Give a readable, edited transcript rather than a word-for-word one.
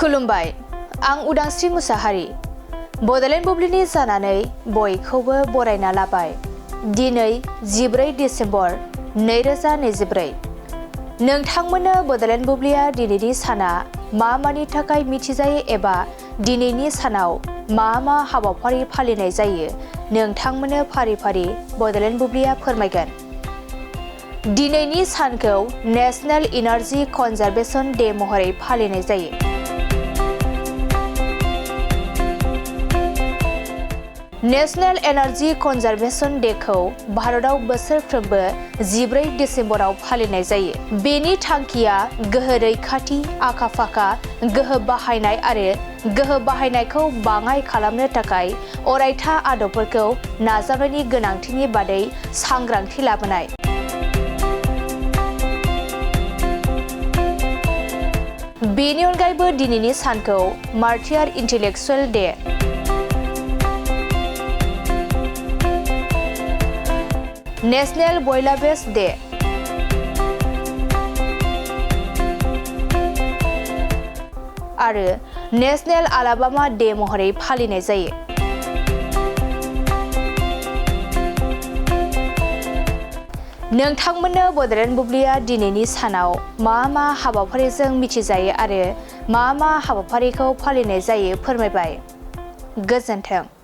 खुलुमबाय, आं उदांस्रि मुसाहारि। बड'लेण्ड बुब्लिनि जानानै बयखौबो बरायना लाबाय। दिनै 14 डिसेम्बर 2024। नोंथांमोननो बड'लेण्ड बुब्लिया दिनैनि साना मानि थाखाय मिथिजायो एबा दिनैनि सानाव मा हाबाफारि फालिनाय जायो नोंथांमोननो फारि फारि बड'लेण्ड बुब्लिया फोरमायगोन। दिनैनि सानखौ नेशनेल एनार्जी कनजारभेशन डे महरै फालिनाय जायो। नेशनेल एनार्जी कनजारभेशन डेखौ भारतआव बोसोरफ्रोमबो 14 डिसेम्बराव फालिनाय जायो। बेनि थांखिया गोहो रैखाथि, आखा-फाखा गोहो बाहायनाय आरो गोहो बाहायनायखौ बाङाइ खालामनो थाखाय अरायथा आदबफोरखौ नाजावनायनि गोनांथिनि बादै सांग्रांथि लाबोनाय। बेनि अनगायैबो दिनैनि सानखौ मार्टियार इन्टेलेक्चुएल डे, नेशनेल बयलाबेस डे, आरो नेशनेल आलाबामा डे महरै फालिनाय जायो। नोंथांमोननो बड'लेण्ड बुब्लिया दिनैनि सानाव मा हाबाफारिजों मिथिजायो आरो मा हाबाफारिखौ फालिनाय जायो फोरमायबाय। गोजोन्थों।